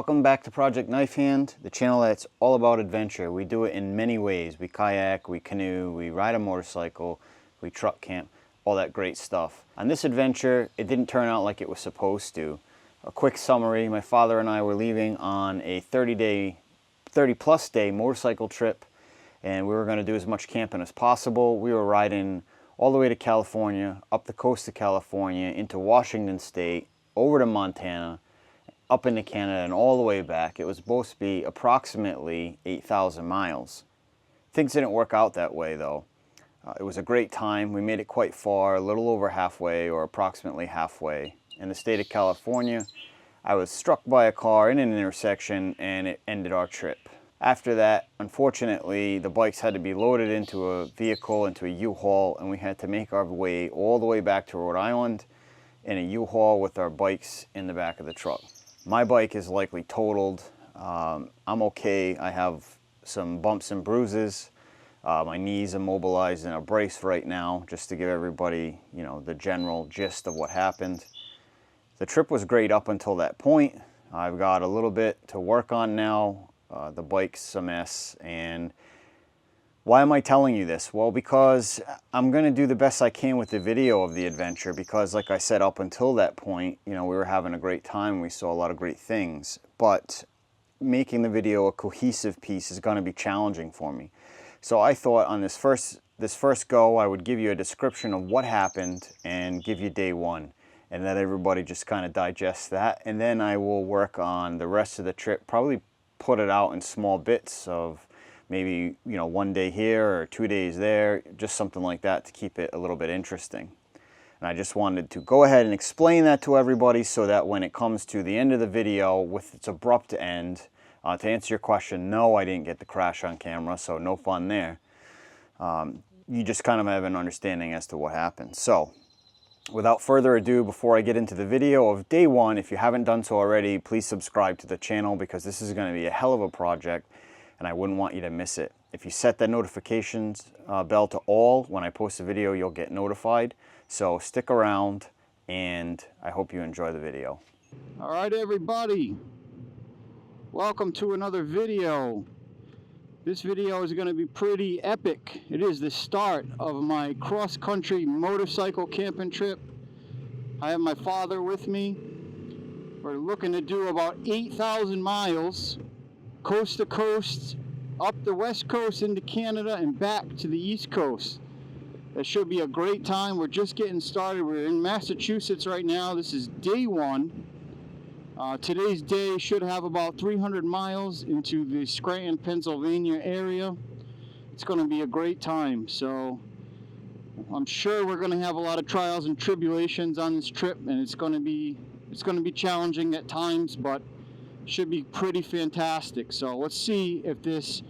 Welcome back to Project Knife Hand, the channel that's all about adventure. We do it in many ways. We kayak, we canoe, we ride a motorcycle, we truck camp, all that great stuff. On this adventure, it didn't turn out like it was supposed to. A quick summary, my father and I were leaving on a 30 plus day motorcycle trip, and we were going to do as much camping as possible. We were riding all the way to California, up the coast of California, into Washington State, over to Montana, up into Canada, and all the way back. It was supposed to be approximately 8,000 miles. Things didn't work out that way though. It was a great time. We made it quite far, a little over halfway, or approximately halfway. In the state of California, I was struck by a car in an intersection and it ended our trip. After that, unfortunately, the bikes had to be loaded into a vehicle, into a U-Haul, and we had to make our way all the way back to Rhode Island in a U-Haul with our bikes in the back of the truck. My bike is likely totaled. I'm okay. I have some bumps and bruises. My knee's immobilized in a brace right now, just to give everybody, the general gist of what happened. The trip was great up until that point. I've got a little bit to work on now. The bike's a mess. And why am I telling you this? Well, because I'm going to do the best I can with the video of the adventure, because like I said, up until that point, we were having a great time. We saw a lot of great things, but making the video a cohesive piece is going to be challenging for me. So I thought on this first go, I would give you a description of what happened and give you day one, and let everybody just kind of digest that. And then I will work on the rest of the trip, probably put it out in small bits of maybe, one day here or 2 days there, just something like that to keep it a little bit interesting. And I just wanted to go ahead and explain that to everybody so that when it comes to the end of the video with its abrupt end, to answer your question, no, I didn't get the crash on camera, so no fun there. You just kind of have an understanding as to what happened. So without further ado, before I get into the video of day one, if you haven't done so already, please subscribe to the channel, because this is going to be a hell of a project and I wouldn't want you to miss it. If you set that notifications bell to all, when I post a video, you'll get notified. So stick around, and I hope you enjoy the video. All right, everybody. Welcome to another video. This video is going to be pretty epic. It is the start of my cross-country motorcycle camping trip. I have my father with me. We're looking to do about 8,000 miles, coast to coast, up the west coast into Canada and back to the east coast. That should be a great time. We're just getting started. We're in Massachusetts right now. This is day one. Today's day should have about 300 miles into the Scranton, Pennsylvania area. It's going to be a great time. So I'm sure we're going to have a lot of trials and tribulations on this trip, and it's going to be challenging at times, but should be pretty fantastic. So let's see if this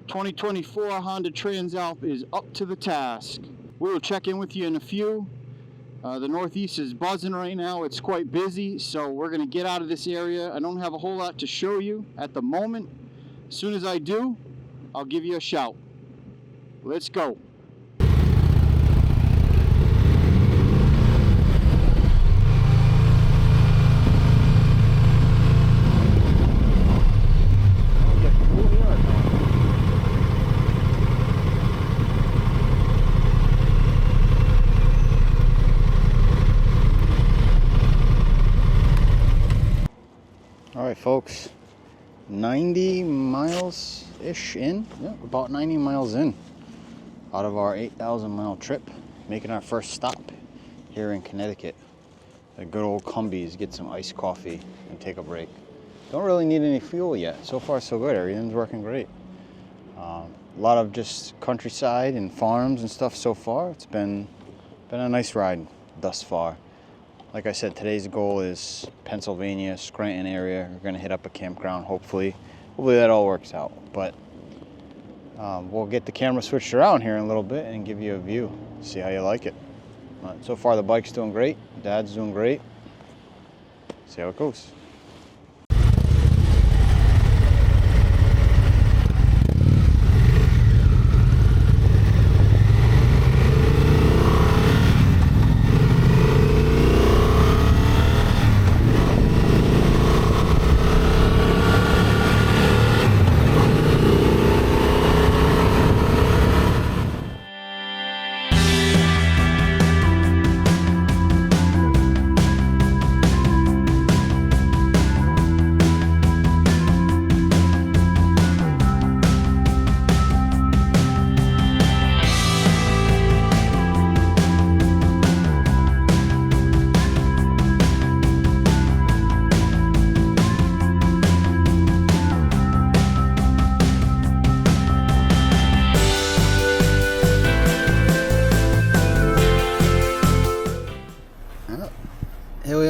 2024 Honda Transalp is up to the task. We'll check in with you in a few. The Northeast is buzzing right now. It's quite busy, so we're going to get out of this area. I don't have a whole lot to show you at the moment. As soon as I do, I'll give you a shout. Let's go. Alright folks, 90 miles-ish in, about 90 miles in, out of our 8,000 mile trip, making our first stop here in Connecticut. A good old Cumbies, get some iced coffee and take a break. Don't really need any fuel yet, so far so good, everything's working great. A lot of just countryside and farms and stuff so far. It's been a nice ride thus far. Like I said, today's goal is Pennsylvania, Scranton area. We're going to hit up a campground, hopefully. Hopefully that all works out. But we'll get the camera switched around here in a little bit and give you a view. See how you like it. So far the bike's doing great. Dad's doing great. See how it goes.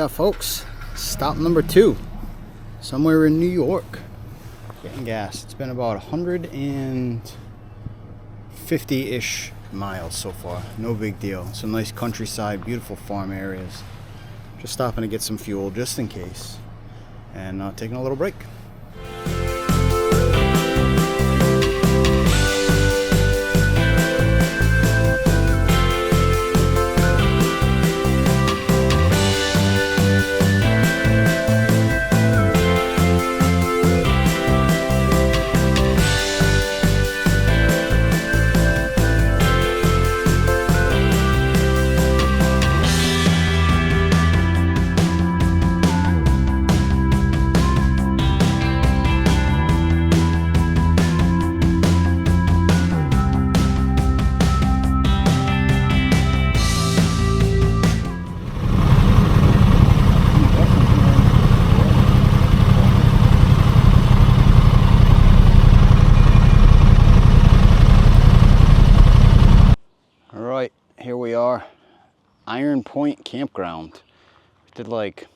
yeah, folks, stop number 2, somewhere in New York. Getting gas. It's been about 150-ish miles so far. No big deal. Some nice countryside, beautiful farm areas. Just stopping to get some fuel just in case, and taking a little break. Here we are, Iron Point Campground. We did like,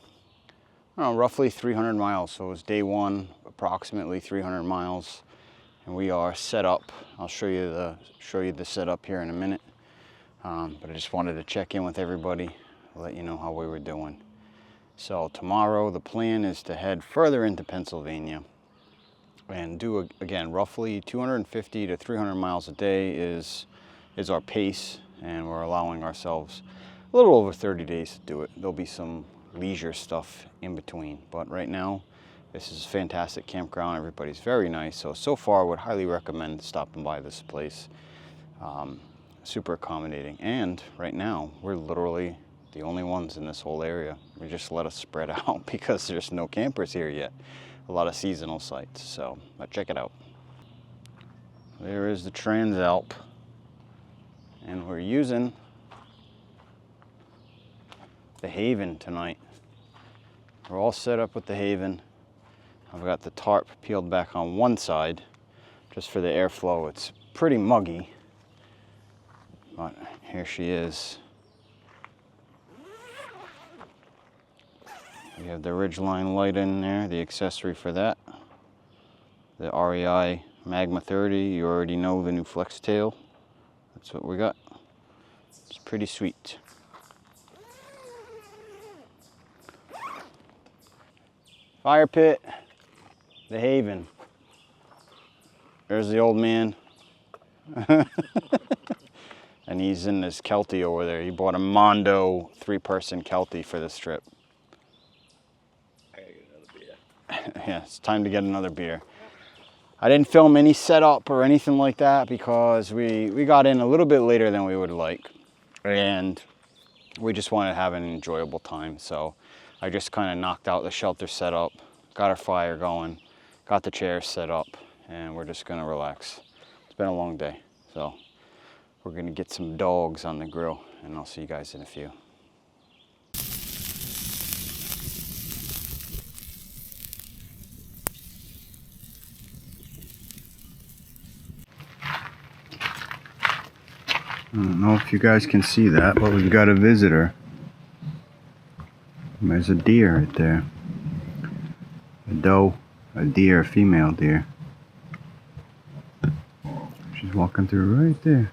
I don't know, roughly 300 miles. So it was day 1, approximately 300 miles, and we are set up. I'll show you the setup here in a minute. But I just wanted to check in with everybody, let you know how we were doing. So tomorrow the plan is to head further into Pennsylvania and do again roughly 250 to 300 miles a day is our pace. And we're allowing ourselves a little over 30 days to do it. There'll be some leisure stuff in between, but right now this is a fantastic campground. Everybody's very nice, so far I would highly recommend stopping by this place. Super accommodating, and right now we're literally the only ones in this whole area. We just let us spread out because there's no campers here yet. A lot of seasonal sites, so but check it out. There is the Transalp. And we're using the Haven tonight. We're all set up with the Haven. I've got the tarp peeled back on one side just for the airflow. It's pretty muggy, but here she is. We have the Ridgeline light in there, the accessory for that. The REI Magma 30, you already know the new flex tail. That's what we got. It's pretty sweet. Fire pit, the Haven. There's the old man. And he's in this Kelty over there. He bought a Mondo 3-person Kelty for this trip. I gotta get another beer. Yeah, it's time to get another beer. I didn't film any setup or anything like that because we got in a little bit later than we would like, and we just wanted to have an enjoyable time. So I just kind of knocked out the shelter setup, got our fire going, got the chairs set up, and we're just gonna relax. It's been a long day, so we're gonna get some dogs on the grill, and I'll see you guys in a few. I don't know if you guys can see that, but we've got a visitor. There's a deer right there. A doe, a deer, a female deer. She's walking through right there.